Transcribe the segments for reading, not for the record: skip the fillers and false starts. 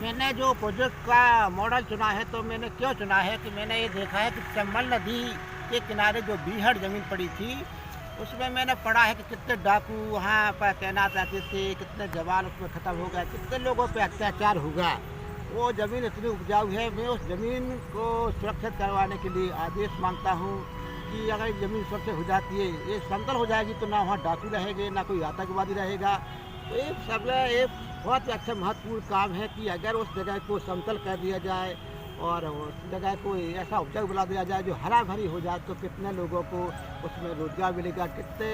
मैंने जो प्रोजेक्ट का मॉडल चुना है तो मैंने क्यों चुना है कि मैंने ये देखा है कि चंबल नदी के किनारे जो बीहड़ ज़मीन पड़ी थी, उसमें मैंने पढ़ा है कि कितने डाकू वहाँ पर तैनात रहते थे, कितने जवान उसमें ख़त्म हो गए, कितने लोगों पे अत्याचार हुआ। वो ज़मीन इतनी उपजाऊ है, मैं उस ज़मीन को सुरक्षित करवाने के लिए आदेश मांगता हूँ कि अगर ये ज़मीन सुरक्षित हो जाती है, ये समतल हो जाएगी तो ना वहाँ डाकू रहेंगे, ना कोई आतंकवादी रहेगा। तो ये सब एक बहुत ही अच्छा महत्वपूर्ण काम है कि अगर उस जगह को समतल कर दिया जाए और उस जगह को ऐसा उपजाऊ बना दिया जाए जो हरा भरी हो जाए, तो कितने लोगों को उसमें रोजगार मिलेगा, कितने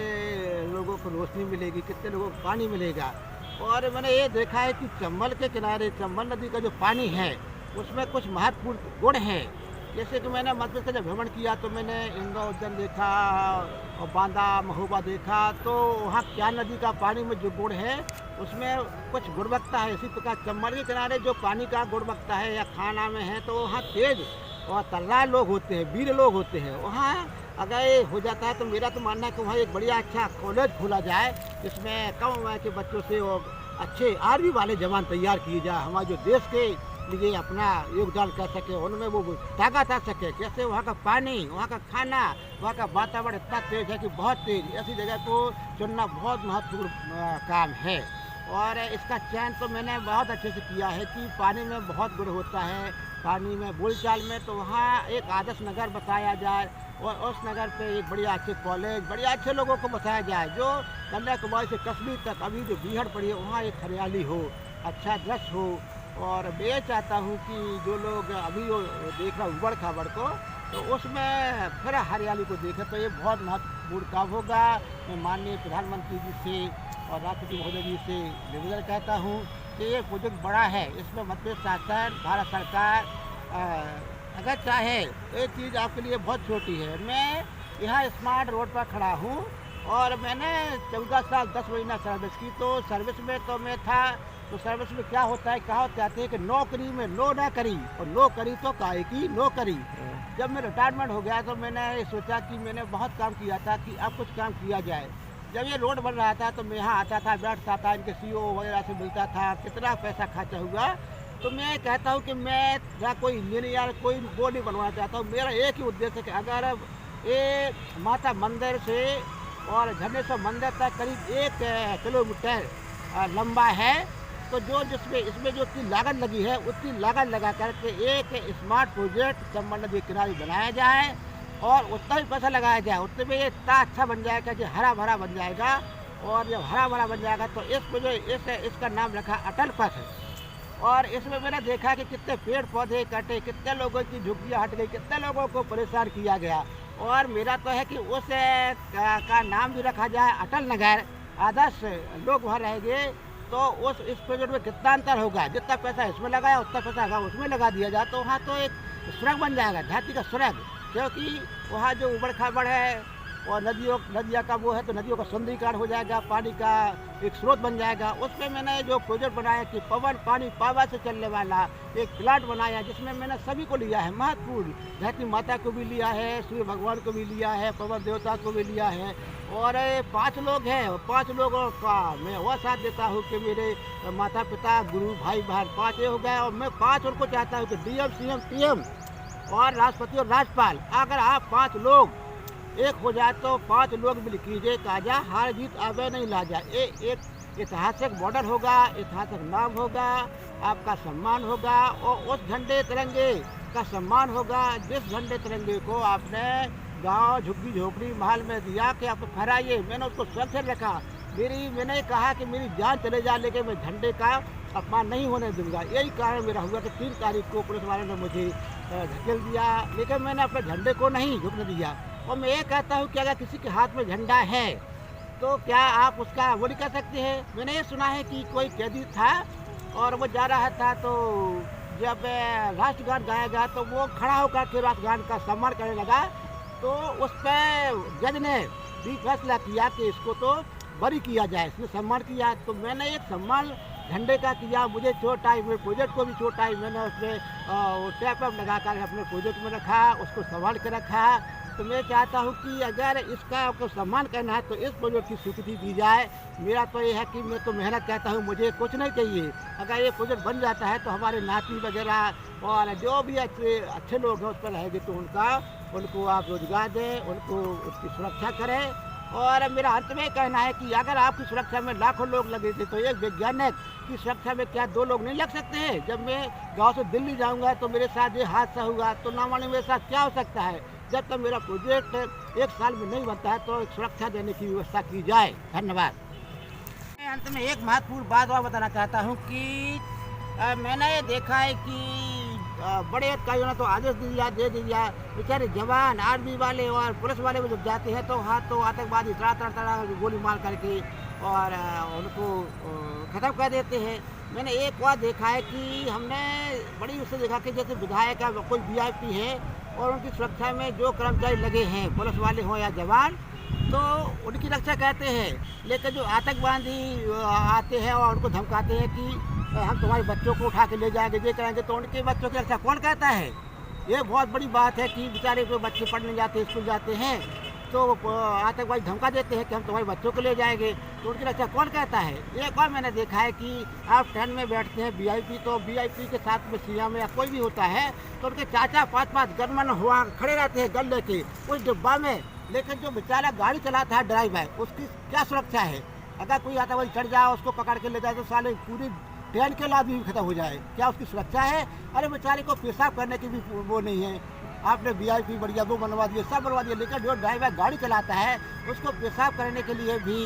लोगों को रोशनी मिलेगी, कितने लोगों को पानी मिलेगा। और मैंने ये देखा है कि चंबल के किनारे चंबल नदी का जो पानी है उसमें कुछ महत्वपूर्ण गुण हैं। जैसे कि मैंने मध्य प्रदेश का जब भ्रमण किया तो मैंने इंदौर उद्यान देखा और बांदा महोबा देखा, तो वहाँ क्या नदी का पानी में जो गुण है उसमें कुछ गुणवत्ता है। इसी प्रकार चंबल के किनारे जो पानी का गुणवत्ता है या खाना में है, तो वहाँ तेज और तर्रार लोग होते हैं, वीर लोग होते हैं। वहाँ अगर ये हो जाता है तो मेरा तो मानना है कि वहाँ एक बढ़िया अच्छा कॉलेज खोला जाए, जिसमें कम उम्र के बच्चों से और अच्छे आर्मी वाले जवान तैयार किए जाए, हमारे जो देश के लिए अपना योगदान कर सके, उनमें वो ताकत आ सके। कैसे वहाँ का पानी, वहाँ का खाना, वहाँ का वातावरण इतना तेज है कि बहुत तेज, ऐसी जगह को चुनना बहुत महत्वपूर्ण काम है। और इसका चयन तो मैंने बहुत अच्छे से किया है कि पानी में बहुत गुण होता है, पानी में बोलचाल में, तो वहाँ एक आदर्श नगर बताया जाए और उस नगर पे एक बढ़िया अच्छे कॉलेज, बढ़िया अच्छे लोगों को बताया जाए, जो कन्याकुमारी से कश्मीर तक अभी जो बीहड़ पड़ी है वहाँ एक हरियाली हो, अच्छा दृश्य हो। और मैं चाहता हूँ कि जो लोग अभी वो देख रहा उबड़ खाबड़ को, तो उसमें फिर हरियाली को देखें, तो ये बहुत महत्वपूर्ण काम होगा। मैं माननीय प्रधानमंत्री जी से और राष्ट्रपति महोदय जी से निवेदन कहता हूँ कि ये प्रोजेक्ट बड़ा है, इसमें मध्य प्रदेश शासन, भारत सरकार अगर चाहे तो ये चीज़ आपके लिए बहुत छोटी है। मैं यहाँ स्मार्ट रोड पर खड़ा हूँ और मैंने 14 साल 10 महीना सर्विस की, तो सर्विस में तो मैं था, तो सर्विस में क्या होता है, कहावत कहते हैं कि नौकरी में नो ना करी और नो करी तो काहे की नौकरी। जब मैं रिटायरमेंट हो गया तो मैंने सोचा कि मैंने बहुत काम किया था कि अब कुछ काम किया जाए। जब ये रोड बन रहा था तो मैं यहाँ आता था, बैठता था, इनके सीईओ वगैरह से मिलता था, कितना पैसा खर्चा हुआ। तो मैं कहता हूँ कि मैं या कोई इंजीनियर कोई वो नहीं बनवाना चाहता हूँ। मेरा एक ही उद्देश्य है कि अगर ये माता मंदिर से और झरनेश्वर मंदिर तक करीब 1 किलोमीटर लंबा है, तो जो जिसमें इसमें जो उतनी लागत लगी है उतनी लागत लगा करके एक स्मार्ट प्रोजेक्ट चंबल नदी किनारे बनाया जाए और उतना ही पैसा लगाया जाए, उतने में ये इतना अच्छा बन जाएगा कि हरा भरा बन जाएगा। और जब हरा भरा बन जाएगा तो इसका नाम रखा अटल पथ। और इसमें मैंने देखा कि कितने पेड़ पौधे कटे, कितने लोगों की झुग्गियाँ हट गई, कितने लोगों को परेशान किया गया। और मेरा तो है कि उस का नाम भी रखा जाए अटल नगर, आदर्श लोग वहाँ रहेंगे। तो इस प्रोजेक्ट में कितना अंतर होगा, जितना पैसा इसमें लगाया उतना पैसा अगर उसमें लगा दिया जाए तो वहाँ तो एक सुरंग बन जाएगा, धरती का सुरंग। क्योंकि वहाँ जो उबड़ खाबड़ है और नदियाँ का वो है, तो नदियों का सौंदर्यीकरण हो जाएगा, पानी का एक स्रोत बन जाएगा। उसमें मैंने जो प्रोजेक्ट बनाया कि पवन पानी पावा से चलने वाला एक प्लांट बनाया, जिसमें मैंने सभी को लिया है, महत्वपूर्ण धरती माता को भी लिया है, सूर्य भगवान को भी लिया है, पवन देवता को भी लिया है। और 5 लोग हैं, 5 लोगों का मैं वह साथ देता हूँ कि मेरे माता पिता गुरु भाई बहन 5 हो गए, और मैं 5 उनको चाहता हूँ कि डीएम सीएम पीएम और राष्ट्रपति और राज्यपाल, अगर आप 5 लोग एक हो जाए तो 5 लोग मिल कीजिए, काजा हार जीत आवे नहीं ला जाए। ये एक ऐतिहासिक बॉर्डर होगा, ऐतिहासिक नाम होगा, आपका सम्मान होगा और उस झंडे तिरंगे का सम्मान होगा जिस झंडे तिरंगे को आपने गांव झुग्गी झोपड़ी महल में दिया कि आप फहराइए। मैंने उसको सुरक्षित रखा। मैंने कहा कि मेरी जान चले जाए लेकिन मैं झंडे का अपमान नहीं होने दूंगा। यही कारण मेरा हुआ कि 3 तारीख को पुलिस वालों ने मुझे धकेल दिया, लेकिन मैंने अपने झंडे को नहीं झुकने दिया। और मैं ये कहता हूँ कि अगर किसी के हाथ में झंडा है तो क्या आप उसका वो नहीं कर सकते हैं। मैंने ये सुना है कि कोई कैदी था और वो जा रहा था, तो जब राष्ट्रगान गाया गया तो वो खड़ा होकर के राष्ट्रगान का सम्मान करने लगा, तो उस पर जज ने भी फैसला किया कि इसको तो बरी किया जाए, इसने सम्मान किया। तो मैंने एक सम्मान झंडे का किया, मुझे चोट आई, मेरे प्रोजेक्ट को भी चोट आई, मैंने उसमें टैप लगा कर अपने प्रोजेक्ट में रखा, उसको संभाल के रखा। तो मैं चाहता हूँ कि अगर इसका आपको सम्मान करना है तो इस प्रोजेक्ट की स्वीकृति दी जाए। मेरा तो ये है कि मैं तो मेहनत करता हूँ, मुझे कुछ नहीं चाहिए। अगर ये प्रोजेक्ट बन जाता है तो हमारे नाती वगैरह और जो भी अच्छे अच्छे लोग हैं उस पर रहेंगे, तो उनको आप रोजगार दें, उनको उसकी सुरक्षा करें। और मेरा अंत में कहना है कि अगर आपकी सुरक्षा में लाखों लोग लगे थे तो एक वैज्ञानिक की सुरक्षा में क्या 2 लोग नहीं लग सकते हैं? जब मैं गांव से दिल्ली जाऊंगा तो मेरे साथ ये हादसा हुआ तो ना मालूम मेरे साथ क्या हो सकता है। जब तक मेरा प्रोजेक्ट 1 साल में नहीं बनता है तो एक सुरक्षा देने की व्यवस्था की जाए। धन्यवाद। मैं अंत में एक महत्वपूर्ण बात और बताना चाहता हूँ कि मैंने ये देखा है कि बड़े अधिकारियों ने तो आदेश दे दिया, बेचारे जवान आर्मी वाले और पुलिस वाले जब जाते हैं तो हाथ तो आतंकवादी तड़ा गोली मार करके और उनको ख़त्म कर देते हैं। मैंने एक बार देखा है कि हमने बड़ी उससे देखा कि जैसे विधायक का कोई VIP है और उनकी सुरक्षा में जो कर्मचारी लगे हैं, पुलिस वाले हों या जवान, तो उनकी रक्षा करते हैं। लेकिन जो आतंकवादी आते हैं और उनको धमकाते हैं कि हम तुम्हारे बच्चों को उठा के ले जाएंगे, ये करेंगे, तो उनके बच्चों की रक्षा कौन करता है? ये बहुत बड़ी बात है कि बेचारे जो बच्चे पढ़ने जाते हैं, स्कूल जाते हैं, तो आतंकवादी धमका देते हैं कि हम तुम्हारे बच्चों को ले जाएंगे, तो उनकी रक्षा कौन करता है? एक बार मैंने देखा है कि आप ट्रेन में बैठते हैं VIP, तो VIP के साथ में CM या कोई भी होता है तो उनके 4-5 गनमैन हुआ खड़े रहते हैं गन लेके उस डिब्बा में। लेकिन जो बेचारा गाड़ी चलाता है ड्राइवर, उसकी क्या सुरक्षा है? अगर कोई आतंकवादी चढ़ जाए, उसको पकड़ के ले जाए तो साले पूरी ट्रेन के लाभ भी खत्म हो जाए, क्या उसकी सुरक्षा है? अरे बेचारे को पेशाब करने की भी वो नहीं है। आपने VIP बढ़िया वो बनवा दिए, सब बनवा दिए, लेकिन जो ड्राइवर गाड़ी चलाता है उसको पेशाब करने के लिए भी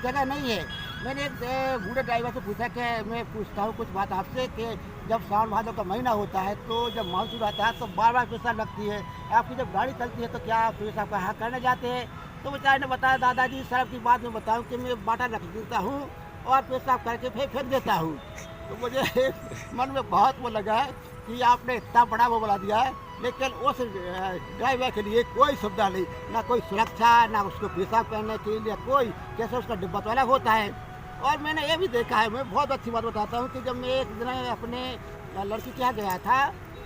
जगह नहीं है। मैंने एक बूढ़े ड्राइवर से पूछा कि मैं पूछता हूँ कुछ बात आपसे कि जब सावन भादों का महीना होता है तो जब मानसून आता है तो बार पेशाब लगती है, आपकी जब गाड़ी चलती है तो क्या आप पेशाब कहाँ करने जाते हैं? तो बेचारे ने बताया, दादाजी सड़क की बात में बताऊँ कि मैं बाटा रख देता हूँ और पेशाब करके फिर फेंक देता हूँ। तो मुझे मन में बहुत वो लगा कि आपने इतना बड़ा वो बना दिया है, लेकिन उस ड्राइवर के लिए कोई सुविधा नहीं, ना कोई सुरक्षा, ना उसको पेशाब करने के लिए कोई, कैसे उसका डिब्बा तो अलग होता है। और मैंने ये भी देखा है, मैं बहुत अच्छी बात बताता हूँ कि जब मैं एक दिन अपने लड़की के यहाँ गया था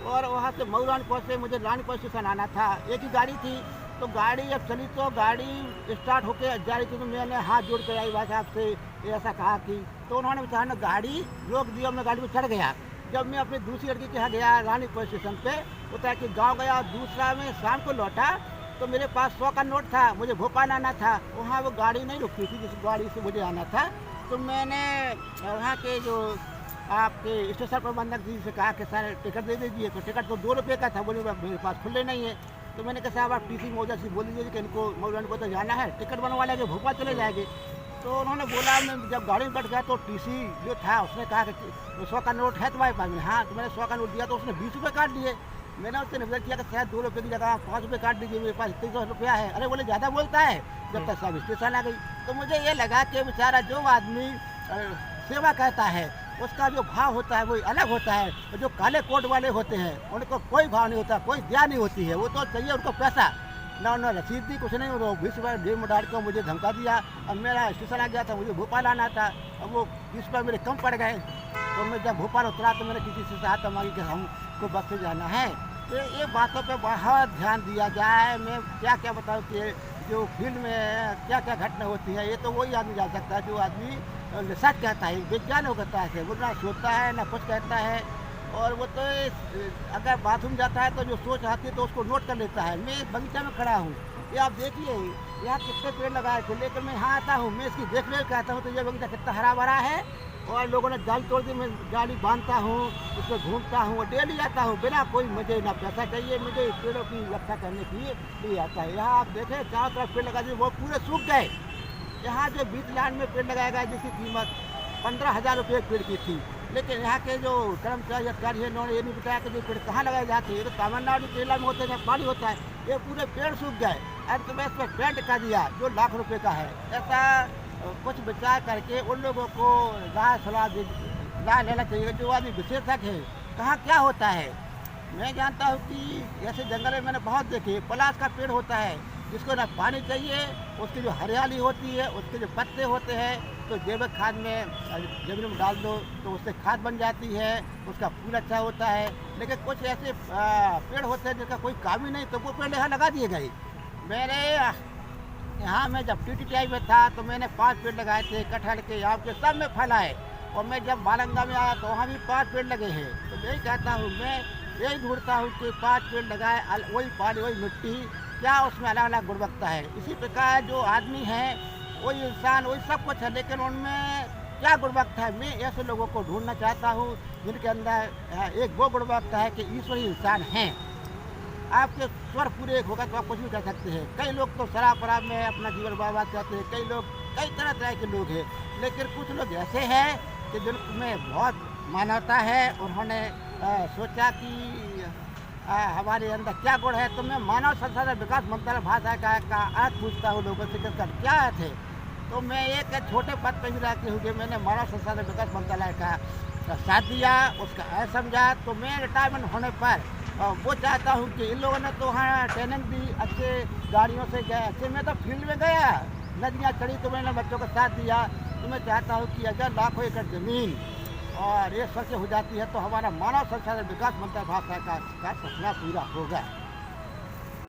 और वहाँ से मऊ रानीपुर से मुझे रानीपुर स्टेशन आना था, एक ही गाड़ी थी, तो गाड़ी जब चली तो गाड़ी स्टार्ट होकर जा रही थी तो मैंने हाथ जोड़ कर आई भाई साहब से ऐसा कहा कि, तो उन्होंने बेचारा गाड़ी रोक दी और मैं गाड़ी में चढ़ गया। जब मैं अपनी दूसरी लड़की के यहाँ गया रानीपुर स्टेशन पे, उतर के गाँव गया और दूसरा में शाम को लौटा तो मेरे पास 100 का नोट था, मुझे भोपाल आना था, वहाँ वो गाड़ी नहीं रुकती थी जिस गाड़ी से मुझे आना था। तो मैंने वहाँ के जो आपके स्टेशन प्रबंधक जी से कहा कि सर टिकट दे दीजिए, तो टिकट तो 2 रुपये का था, बोले मेरे पास खुले नहीं है। तो मैंने कहा साहब आप TC महोदय से बोल दीजिए कि इनको मौलाना को तो जाना है, टिकट बनवा लेंगे, भोपाल चले जाएंगे। तो उन्होंने बोला, मैं जब गाड़ी में बैठ गया तो TC जो था उसने कहा कि 100 का नोट है तुम्हारे पास में? हाँ। तो मैंने 100 का नोट दिया तो उसने 20 रुपये काट दिए। मैंने उससे निवेदन किया कि शायद 2 रुपये की जगह 5 रुपये काट दीजिए, मेरे पास 31 रुपया है। अरे बोले ज़्यादा बोलता है, जब तक सब स्टेशन आ गई। तो मुझे ये लगा कि बेचारा जो आदमी सेवा करता है उसका जो भाव होता है वो अलग होता है, और जो काले कोट वाले होते हैं उनको कोई भाव नहीं होता, कोई दया नहीं होती है, वो तो चाहिए उनको पैसा, ना उन्होंने रसीद दी, कुछ नहीं। वो 20 रुपये जेब में डाल के मुझे धमका दिया। अब मेरा स्टेशन आ गया था, मुझे भोपाल आना था, अब वो 20 रुपये मेरे कम पड़ गए। तो मैं जब भोपाल उतरा तो मैंने किसी से सहायता मांगी कि हमको बस से जाना है। तो ये बातों पर बहुत ध्यान दिया जाए। मैं क्या क्या बताऊँ कि जो फील्ड में क्या क्या घटना होती है ये तो वही आदमी जान सकता है जो आदमी सच कहता है, विज्ञान हो कहता है, वो ना सोचता है ना कुछ कहता है। और वो तो अगर बाथरूम जाता है तो जो सोच आती है तो उसको नोट कर लेता है। मैं बगीचा में खड़ा हूँ, ये आप देखिए यहाँ कितने पेड़ लगाए थे, लेकिन मैं यहाँ आता हूँ, मैं इसकी देखरेख करता हूँ तो ये बगीचा कितना हरा भरा है। और लोगों ने जाल तोड़ दी, मैं गाड़ी बांधता हूँ, उसमें घूमता हूँ और डेली आता हूँ बिना कोई, मुझे ना पैसा चाहिए, मुझे पेड़ों की रक्षा करने के लिए आता है। यहाँ आप देखें चारों तरफ पेड़ लगा दिए, वो पूरे सूख गए। यहाँ जो बीच लैंड में पेड़ लगाया गया जिसकी कीमत 15,000 रुपये पेड़ की थी, लेकिन यहाँ के जो कर्मचारी अधिकारी है उन्होंने ये नहीं बताया कि ये पेड़ कहाँ लगाए जाते हैं। ये तो तमिलनाडु केरला में होते हैं, पानी होता है, ये पूरे पेड़ सूख गए। अंत में इस पर पेंट कर दिया जो लाख रुपए का है। ऐसा कुछ विचार करके उन लोगों को राय लेना चाहिए जो आदमी विशेषज्ञ है कहाँ क्या होता है। मैं जानता हूँ कि ऐसे जंगल में मैंने बहुत देखे, पलाश का पेड़ होता है, जिसको ना पानी चाहिए, उसकी जो हरियाली होती है, उसके जो पत्ते होते हैं, तो जैविक खाद में ज़मीन में डाल दो तो उससे खाद बन जाती है, उसका फूल अच्छा होता है। लेकिन कुछ ऐसे पेड़ होते हैं जिनका कोई काम ही नहीं, तो वो पेड़ यहाँ लगा दिए गए। मेरे यहाँ मैं जब टीटीआई में था तो मैंने 5 पेड़ लगाए थे, कटहल के, आम के, सब में फल आए। और मैं जब मालंगा में आया तो वहाँ भी 5 पेड़ लगे हैं। तो यही कहता हूँ, मैं यही ढूंढता हूँ कि 5 पेड़ लगाए, वही पानी, वही मिट्टी, क्या उसमें अलग अलग गुणवत्ता है। इसी प्रकार जो आदमी है, वही इंसान, वही सब कुछ है, लेकिन उनमें क्या गुणवत्ता है, मैं ऐसे लोगों को ढूंढना चाहता हूँ जिनके अंदर एक वो गुणवत्ता है कि ईश्वर ही इंसान हैं। आपके स्वर पूरे एक होगा तो आप कुछ भी कर सकते हैं। कई लोग तो शराब वराब में अपना जीवन बर्बाद करते हैं, कई लोग कई तरह तरह के लोग हैं, लेकिन कुछ लोग ऐसे हैं कि जिनमें बहुत मानवता है। उन्होंने सोचा कि हमारे अंदर क्या गुण है। तो मैं मानव संसाधन विकास मंत्रालय भाषा का अर्थ पूछता हूँ लोगों से, इसका क्या अर्थ है। तो मैं एक छोटे पद पर भी रहती हूँ कि मैंने मानव संसाधन विकास मंत्रालय का साथ दिया, उसका अर्थ समझा। तो मैं रिटायरमेंट होने पर वो चाहता हूँ कि इन लोगों ने तो वहाँ ट्रेनिंग दी, अच्छे गाड़ियों से गए, अच्छे, मैं तो फील्ड में गया, नदियाँ चढ़ी, तो मैंने बच्चों का साथ दिया। तो मैं चाहता हूँ कि अगर लाखों एकड़ ज़मीन और ये स्वच्छ हो जाती है तो हमारा मानव संसाधन विकास मंत्रालय भाषा का सपना पूरा होगा।